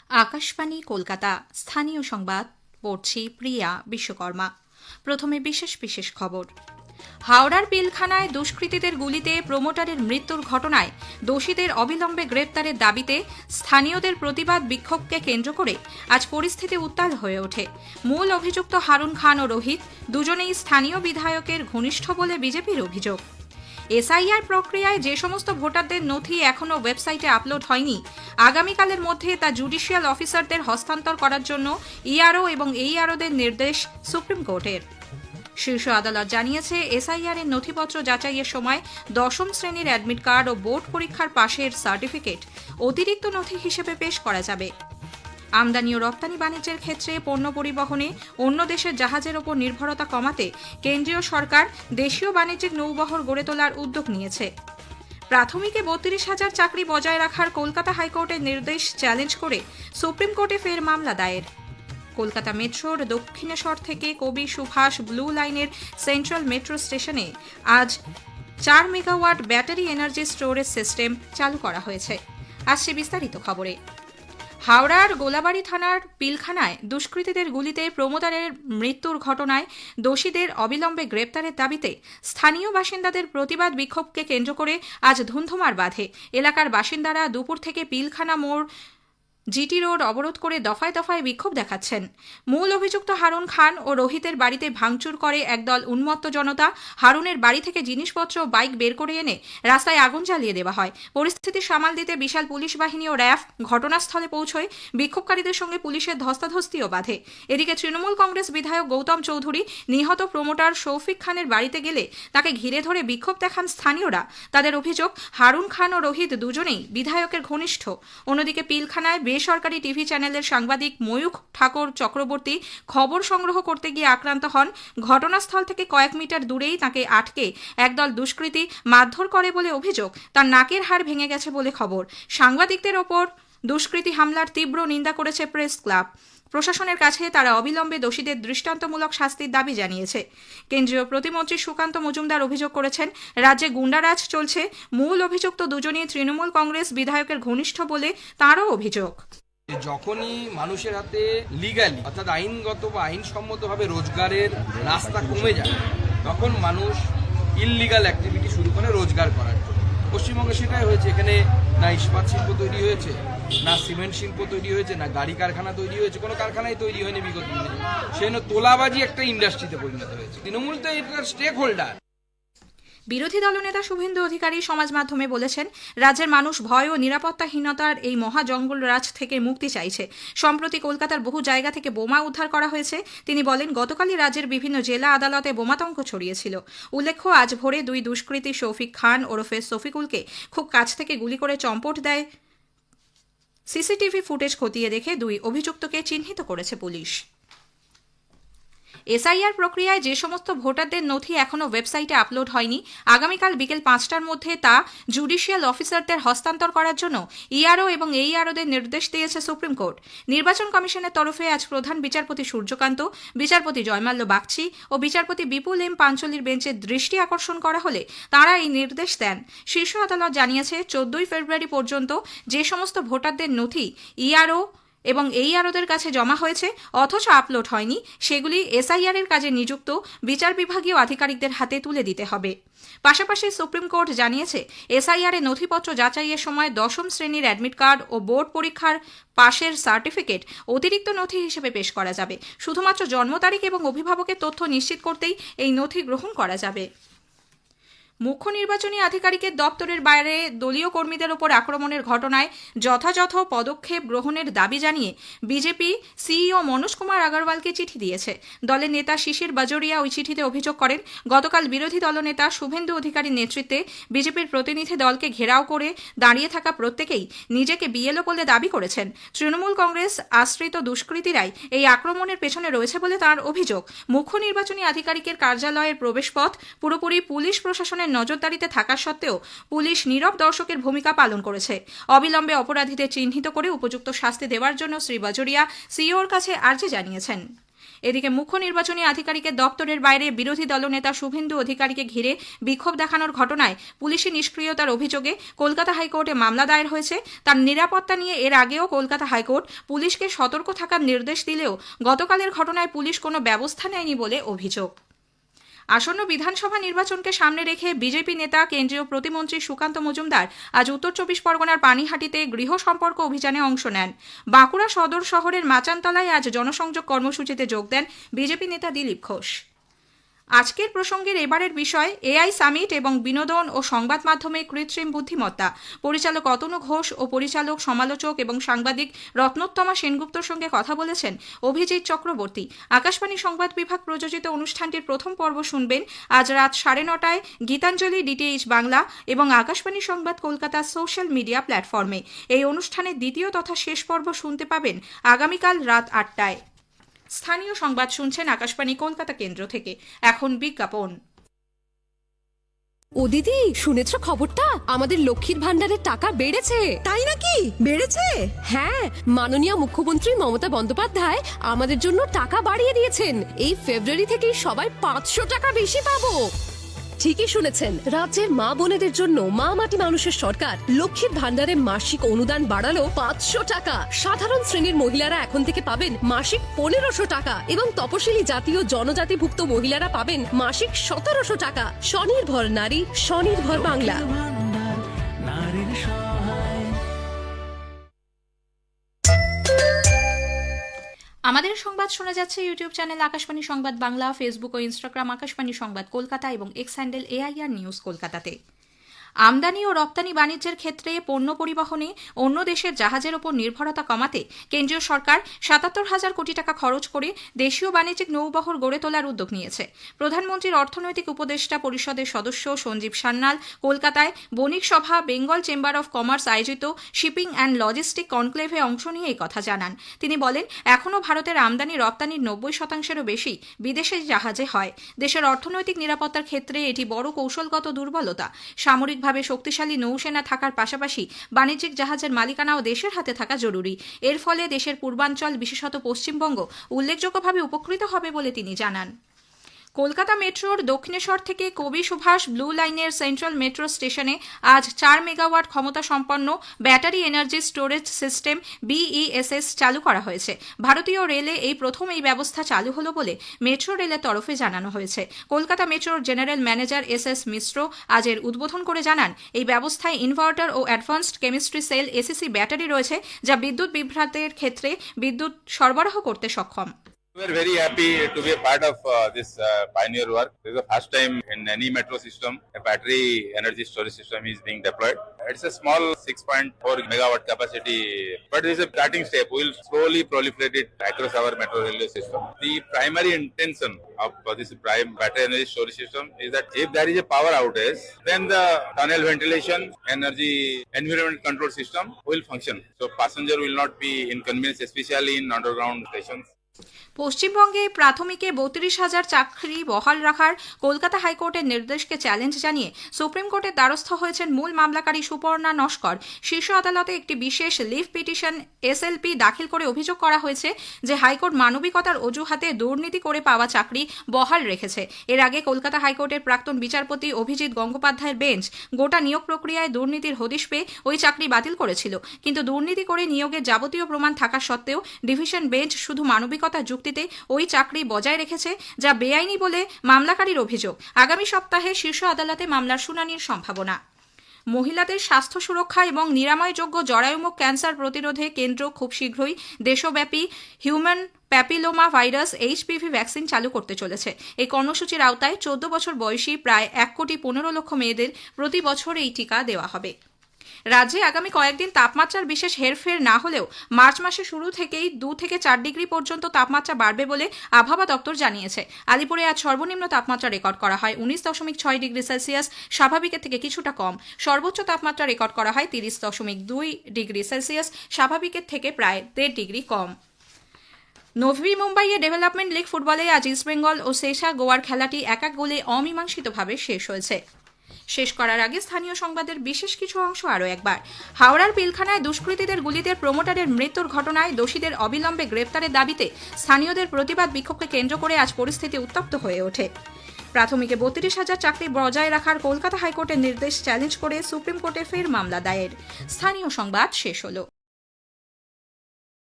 আকাশবাণী কলকাতা স্থানীয় সংবাদ পড়ছি প্রিয়া বিশ্বকর্মা। প্রথমে বিশেষ বিশেষ খবর। হাওড়ার পিলখানায় দুষ্কৃতীদের গুলিতে প্রমোটারের মৃত্যুর ঘটনায় দোষীদের অবিলম্বে গ্রেপ্তারের দাবিতে স্থানীয়দের প্রতিবাদ বিক্ষোভকে কেন্দ্র করে আজ পরিস্থিতি উত্তাল হয়ে ওঠে। মূল অভিযুক্ত হারুন খান ও রোহিত দুজনেই স্থানীয় বিধায়কের ঘনিষ্ঠ বলে বিজেপির অভিযোগ। এসআইআর প্রক্রিয়ায় যে সমস্ত ভোটারদের নথি এখনও ওয়েবসাইটে আপলোড হয়নি, আগামীকালের মধ্যে তা জুডিশিয়াল অফিসারদের হস্তান্তর করার জন্য ইআরও এবং এইআরওদের নির্দেশ সুপ্রিম কোর্টের। শীর্ষ আদালত জানিয়েছে, এসআইআর এর নথিপত্র যাচাইয়ের সময় দশম শ্রেণীর অ্যাডমিট কার্ড ও বোর্ড পরীক্ষার পাশের সার্টিফিকেট অতিরিক্ত নথি হিসেবে পেশ করা যাবে। আমদানি ও রপ্তানি বাণিজ্যের ক্ষেত্রে পণ্য পরিবহনে অন্য দেশের জাহাজের ওপর নির্ভরতা কমাতে কেন্দ্রীয় সরকার দেশীয় বাণিজ্যিক নৌবহর গড়ে তোলার উদ্যোগ নিয়েছে। প্রাথমিকে ৩২,০০০ চাকরি বজায় রাখার কলকাতা হাইকোর্টের নির্দেশ চ্যালেঞ্জ করে সুপ্রিম কোর্টে ফের মামলা দায়ের। কলকাতা মেট্রোর দক্ষিণেশ্বর থেকে কবি সুভাষ ব্লু লাইনের সেন্ট্রাল মেট্রো স্টেশনে আজ ৪ megawatt battery energy storage system চালু করা হয়েছে। আসছে বিস্তারিত খবরে। হাওড়ার গোলাবাড়ি থানার পিলখানায় দুষ্কৃতীদের গুলিতে প্রমোটারের মৃত্যুর ঘটনায় দোষীদের অবিলম্বে গ্রেপ্তারের দাবিতে স্থানীয় বাসিন্দাদের প্রতিবাদ বিক্ষোভকে কেন্দ্র করে আজ ধুন্ধুমার বাধে। এলাকার বাসিন্দারা দুপুর থেকে পিলখানা মোড় জিটি রোড অবরোধ করে দফায় দফায় বিক্ষোভ দেখাচ্ছেন। মূল অভিযুক্ত হারুন খান ও রোহিতের বাড়িতে ভাঙচুর করে একদল উন্মত্ত জনতা। হারুনের বাড়ি থেকে জিনিসপত্র বাইক বের করে এনে রাস্তায় আগুন জ্বালিয়ে দেওয়া হয়। পরিস্থিতি সামাল দিতে বিশাল পুলিশ বাহিনী ও র্যাফ ঘটনাস্থলে পৌঁছয়। বিক্ষোভকারীদের সঙ্গে পুলিশের ধস্তাধস্তিও বাধে। এদিকে তৃণমূল কংগ্রেস বিধায়ক গৌতম চৌধুরী নিহত প্রমোটার শৌফিক খানের বাড়িতে গেলে তাকে ঘিরে ধরে বিক্ষোভ দেখান স্থানীয়রা। তাদের অভিযোগ, হারুন খান ও রোহিত দুজনেই বিধায়কের ঘনিষ্ঠ। অন্যদিকে পিলখানায় বেসরকারি টিভি চ্যানেলের সাংবাদিক ময়ূখ ঠাকুর চক্রবর্তী খবর সংগ্রহ করতে গিয়ে আক্রান্ত হন। ঘটনাস্থল থেকে কয়েক মিটার দূরেই তাকে আটকে একদল দুষ্কৃতী মারধর করে বলে অভিযোগ। তার নাকের হাড় ভেঙে গেছে বলে খবর। সাংবাদিকদের ওপর দুষ্কৃতী হামলার তীব্র নিন্দা করেছে প্রেস ক্লাব। প্রশাসনের কাছে তারা অবিলম্বে দোষীদের দৃষ্টান্তমূলক শাস্তির দাবি জানিয়েছে। কেন্দ্রীয় প্রতিমন্ত্রী সুকান্ত মজুমদার অভিযোগ করেছেন, রাজ্যে গুন্ডারাজ চলছে। মূল অভিযুক্ত দুজনই তৃণমূল কংগ্রেস বিধায়কের ঘনিষ্ঠ বলে তাঁরও অভিযোগ। যখনই মানুষের হাতে লিগ্যালি অর্থাৎ আইনগত বা আইনসম্মতভাবে রোজগারের রাস্তা কমে যায়, তখন মানুষ ইললিগাল অ্যাক্টিভিটি শুরু করে রোজগার করার জন্য। পশ্চিমবঙ্গে সেটাই হয়েছে। এখানে না ইস্পাত শিল্প তৈরি হয়েছে, না সিমেন্ট শিল্প তৈরি হয়েছে, না গাড়ি কারখানা তৈরি হয়েছে। কোনো কারখানাই তৈরি হয়নি বিগত দিনে। সেই জন্য তোলাবাজি একটা ইন্ডাস্ট্রিতে পরিণত হয়েছে। তৃণমূল তো এটার স্টেক হোল্ডার। বিরোধী দলনেতা শুভেন্দু অধিকারী সমাজ মাধ্যমে বলেছেন, রাজ্যের মানুষ ভয় ও নিরাপত্তাহীনতার এই মহা জঙ্গল রাজ থেকে মুক্তি চাইছে। সম্প্রতি কলকাতার বহু জায়গা থেকে বোমা উদ্ধার করা হয়েছে। তিনি বলেন, গতকালই রাজ্যের বিভিন্ন জেলা আদালতে বোমাতঙ্ক ছড়িয়েছিল। উল্লেখ্য, আজ ভোরে দুই দুষ্কৃতী শৌফিক খান ওরফে শফিকুলকে খুব কাছ থেকে গুলি করে চম্পট দেয়। সিসিটিভি ফুটেজ খতিয়ে দেখে দুই অভিযুক্তকে চিহ্নিত করেছে পুলিশ। এসআইআর প্রক্রিয়ায় যে সমস্ত ভোটারদের নথি এখনও ওয়েবসাইটে আপলোড হয়নি, আগামীকাল বিকেল ৫টার মধ্যে তা জুডিশিয়াল অফিসারদের হস্তান্তর করার জন্য ইআরও এবং এইআরওদের নির্দেশ দিয়েছে সুপ্রিম কোর্ট। নির্বাচন কমিশনের তরফে আজ প্রধান বিচারপতি সূর্যকান্ত, বিচারপতি জয়মাল্য বাগচি ও বিচারপতি বিপুল এম পাঞ্চলির বেঞ্চের দৃষ্টি আকর্ষণ করা হলে তাঁরা এই নির্দেশ দেন। শীর্ষ আদালত জানিয়েছে, ১৪ই ফেব্রুয়ারি পর্যন্ত যে সমস্ত ভোটারদের নথি ইআরও এবং এইআরওদের কাছে জমা হয়েছে অথচ আপলোড হয়নি, সেগুলি এসআইআর এর কাজে নিযুক্ত বিচার বিভাগীয় আধিকারিকদের হাতে তুলে দিতে হবে। পাশাপাশি সুপ্রিম কোর্ট জানিয়েছে, এসআইআর এর নথিপত্র যাচাইয়ের সময় দশম শ্রেণীর অ্যাডমিট কার্ড ও বোর্ড পরীক্ষার পাশের সার্টিফিকেট অতিরিক্ত নথি হিসেবে পেশ করা যাবে। শুধুমাত্র জন্ম তারিখ এবং অভিভাবকের তথ্য নিশ্চিত করতেই এই নথি গ্রহণ করা যাবে। মুখ্য নির্বাচনী আধিকারিকের দপ্তরের বাইরে দলীয় কর্মীদের ওপর আক্রমণের ঘটনায় যথাযথ পদক্ষেপ গ্রহণের দাবি জানিয়ে বিজেপি সিইও মনোজ কুমার আগরওয়ালকে চিঠি দিয়েছে। দলের নেতা শিশির বাজোরিয়া ওই চিঠিতে অভিযোগ করেন, গতকাল বিরোধী দলনেতা শুভেন্দু অধিকারীর নেতৃত্বে বিজেপির প্রতিনিধি দলকে ঘেরাও করে দাঁড়িয়ে থাকা প্রত্যেকেই নিজেকে বিএলও বলে দাবি করেছেন। তৃণমূল কংগ্রেস আশ্রিত দুষ্কৃতীরাই এই আক্রমণের পেছনে রয়েছে বলে তাঁর অভিযোগ। মুখ্য নির্বাচনী আধিকারিকের কার্যালয়ের প্রবেশপথ পুরোপুরি পুলিশ প্রশাসনের নজরদারিতে থাকা সত্ত্বেও পুলিশ নীরব দর্শকের ভূমিকা পালন করেছে। অবিলম্বে অপরাধীদের চিহ্নিত করে উপযুক্ত শাস্তি দেওয়ার জন্য শ্রী বাজোরিয়া সিইওর কাছে আর্জি জানিয়েছেন। এদিকে মুখ্য নির্বাচনী আধিকারিকের দপ্তরের বাইরে বিরোধী দলনেতা শুভেন্দু অধিকারীকে ঘিরে বিক্ষোভ দেখানোর ঘটনায় পুলিশি নিষ্ক্রিয়তার অভিযোগে কলকাতা হাইকোর্টে মামলা দায়ের হয়েছে। তার নিরাপত্তা নিয়ে এর আগেও কলকাতা হাইকোর্ট পুলিশকে সতর্ক থাকার নির্দেশ দিলেও গতকালের ঘটনায় পুলিশ কোনো ব্যবস্থা নেয়নি বলে অভিযোগ। আসন্ন বিধানসভা নির্বাচনকে সামনে রেখে বিজেপি নেতা কেন্দ্রীয় প্রতিমন্ত্রী সুকান্ত মজুমদার আজ উত্তর 24 পরগনার পানিহাটিতে গৃহ সম্পর্ক অভিযানে অংশ নেন। বাঁকুড়া সদর শহরের মাচানতলায় আজ জনসংযোগ কর্মসূচিতে যোগ দেন বিজেপি নেতা দিলীপ ঘোষ। আজকের প্রসঙ্গের এবারের বিষয় এআই সামিট এবং বিনোদন ও সংবাদ মাধ্যমে কৃত্রিম বুদ্ধিমত্তা। পরিচালক অতনু ঘোষ ও পরিচালক, সমালোচক এবং সাংবাদিক রত্নোত্তমা সেনগুপ্তর সঙ্গে কথা বলেছেন অভিজিৎ চক্রবর্তী। আকাশবাণী সংবাদ বিভাগ প্রযোজিত অনুষ্ঠানটির প্রথম পর্ব শুনবেন আজ রাত 9:30টায় গীতাঞ্জলি ডিটিএইচ বাংলা এবং আকাশবাণী সংবাদ কলকাতা সোশ্যাল মিডিয়া প্ল্যাটফর্মে। এই অনুষ্ঠানের দ্বিতীয় তথা শেষ পর্ব শুনতে পাবেন আগামীকাল রাত 8টায়। স্থানীয় সংবাদ শুনছেন আকাশবাণী কলকাতা কেন্দ্র থেকে। এখন বিজ্ঞাপন। ও দিদি, শুনেছ খবরটা? আমাদের লক্ষ্মীর ভান্ডারের টাকা বেড়েছে। তাই নাকি? বেড়েছে? হ্যাঁ, মাননীয় মুখ্যমন্ত্রী মমতা বন্দ্যোপাধ্যায় আমাদের জন্য টাকা বাড়িয়ে দিয়েছেন। এই ফেব্রুয়ারি থেকেই সবাই 500 টাকা বেশি পাবো। ঠিকই শুনেছেন, রাজ্যের মা বোনেদের জন্য মা মাটি মানুষের সরকার লক্ষ্মীর ভান্ডারে মাসিক অনুদান বাড়ালো 500 টাকা। সাধারণ শ্রেণীর মহিলারা এখন থেকে পাবেন মাসিক 1500 টাকা এবং তপশিলি জাতি ও জনজাতিভুক্ত মহিলারা পাবেন মাসিক 1700 টাকা। স্বনির্ভর নারী, স্বনির্ভর বাংলা। আমাদের সংবাদ শোনা যাচ্ছে ইউটিউব চ্যানেল আকাশবাণী সংবাদ বাংলা, ফেসবুক ও ইনস্টাগ্রাম আকাশবাণী সংবাদ কলকাতা এবং এক্স হ্যান্ডেল AIR নিউজ কলকাতাতে। আমদানি ও রপ্তানি বাণিজ্যের ক্ষেত্রে পণ্য পরিবহনে অন্য দেশের জাহাজের ওপর নির্ভরতা কমাতে কেন্দ্রীয় সরকার 77,000 কোটি টাকা খরচ করে দেশীয় বাণিজ্যিক নৌবহর গড়ে তোলার উদ্যোগ নিয়েছে। প্রধানমন্ত্রীর অর্থনৈতিক উপদেষ্টা পরিষদের সদস্য সঞ্জীব সান্যাল কলকাতায় বণিক সভা বেঙ্গল চেম্বার অফ কমার্স আয়োজিত শিপিং অ্যান্ড লজিস্টিক কনক্লেভে অংশ নিয়ে এই কথা জানান। তিনি বলেন, এখনও ভারতের আমদানি রপ্তানির 90%-এরও বেশি বিদেশি জাহাজে হয়। দেশের অর্থনৈতিক নিরাপত্তার ক্ষেত্রে এটি বড় কৌশলগত দুর্বলতা। সামরিক ভাবে শক্তিশালী নৌসেনা থাকার পাশাপাশি বাণিজ্যিক জাহাজের মালিকানাও দেশের হাতে থাকা জরুরি। এর ফলে দেশের পূর্বাঞ্চল, বিশেষত পশ্চিমবঙ্গ উল্লেখযোগ্যভাবে উপকৃত হবে বলে তিনি জানান। কলকাতা মেট্রোর দক্ষিণেশ্বর থেকে কবি সুভাষ ব্লু লাইনের সেন্ট্রাল মেট্রো স্টেশনে আজ 4 মেগাওয়াট ক্ষমতা সম্পন্ন battery energy storage system BESS চালু করা হয়েছে। ভারতীয় রেলে এই প্রথম এই ব্যবস্থা চালু হলো বলে মেট্রো রেলের তরফে জানানো হয়েছে। কলকাতা মেট্রোর জেনারেল ম্যানেজার SS মিশ্র আজ এর উদ্বোধন করে জানান, এই ব্যবস্থায় ইনভার্টার ও advanced chemistry cell ACC battery রয়েছে, যা বিদ্যুৎ বিভ্রাটের ক্ষেত্রে বিদ্যুৎ সরবরাহ করতে সক্ষম। We are very happy to be a part of this pioneer work. This is the first time in any metro system a battery energy storage system is being deployed. It's a small 6.4 megawatt capacity, but it is a starting step. We'll slowly proliferate it across our metro railway system. The primary intention of this prime battery energy storage system is that if there is a power outage, then the tunnel ventilation, energy, environment control system will function. So passenger will not be inconvenienced, especially in underground stations. পশ্চিমবঙ্গে প্রাথমিকে 32,000 চাকরি বহাল রাখার কলকাতা হাইকোর্টের নির্দেশকে challenge জানিয়ে supreme কোর্টের দ্বারস্থ হয়েছেন মূল মামলাকারী সুপর্ণা নস্কর। শীর্ষ আদালতে একটি বিশেষ লিভ পিটিশন SLP দাখিল করে অভিযোগ করা হয়েছে যে হাইকোর্ট মানবিকতার অজুহাতে দুর্নীতি করে পাওয়া চাকরি বহাল রেখেছে। এর আগে কলকাতা হাইকোর্টের প্রাক্তন বিচারপতি অভিজিৎ গঙ্গোপাধ্যায়ের বেঞ্চ গোটা নিয়োগ প্রক্রিয়ায় দুর্নীতির হদিশ পেয়ে ওই চাকরি বাতিল করেছিল। কিন্তু দুর্নীতি করে নিয়োগের যাবতীয় প্রমাণ থাকা সত্ত্বেও ডিভিশন বেঞ্চ শুধু মানবিকতা যুক্তিতে ওই চাকরি বজায় রেখেছে, যা বেআইনি বলে মামলাকারীর অভিযোগ। আগামী সপ্তাহে শীর্ষ আদালতে মামলার শুনানির সম্ভাবনা। মহিলাদের স্বাস্থ্য সুরক্ষা এবং নিরাময়যোগ্য জরায়ুমুখ ক্যান্সার প্রতিরোধে কেন্দ্র খুব শীঘ্রই দেশব্যাপী human papilloma virus HPV vaccine চালু করতে চলেছে। এই কর্মসূচির আওতায় 14 বছর বয়সী প্রায় 1,15,00,000 মেয়েদের প্রতি বছর এই টিকা দেওয়া হবে। রাজ্যে আগামী কয়েকদিন তাপমাত্রার বিশেষ হেরফের না হলেও মার্চ মাসের শুরু থেকেই 2 থেকে 4 ডিগ্রি পর্যন্ত তাপমাত্রা বাড়বে বলে আবহাওয়া দপ্তর জানিয়েছে। আলিপুরে আজ সর্বনিম্ন তাপমাত্রা রেকর্ড করা হয় 19.6 ডিগ্রি সেলসিয়াস, স্বাভাবিকের থেকে কিছুটা কম। সর্বোচ্চ তাপমাত্রা রেকর্ড করা হয় 30.2 ডিগ্রি সেলসিয়াস, স্বাভাবিকের থেকে প্রায় 1.5 ডিগ্রি কম। নভি মুম্বাইয়ে ডেভেলপমেন্ট লিগ ফুটবলে আজ ইস্টবেঙ্গল ও সেসা গোয়ার খেলাটি 1-1 গোলে অমীমাংসিতভাবে শেষ হয়েছে। শেষ করার আগে স্থানীয় সংবাদের বিশেষ কিছু অংশ আরও একবার। হাওড়ার পিলখানায় দুষ্কৃতীদের গুলিতে প্রমোটারের মৃত্যুর ঘটনায় দোষীদের অবিলম্বে গ্রেপ্তারের দাবিতে স্থানীয়দের প্রতিবাদ বিক্ষোভকে কেন্দ্র করে আজ পরিস্থিতি উত্তপ্ত হয়ে ওঠে। প্রাথমিকে 32,000 চাকরি বজায় রাখার কলকাতা হাইকোর্টের নির্দেশ চ্যালেঞ্জ করে সুপ্রিম কোর্টে ফের মামলা দায়ের। স্থানীয় সংবাদ শেষ হলো।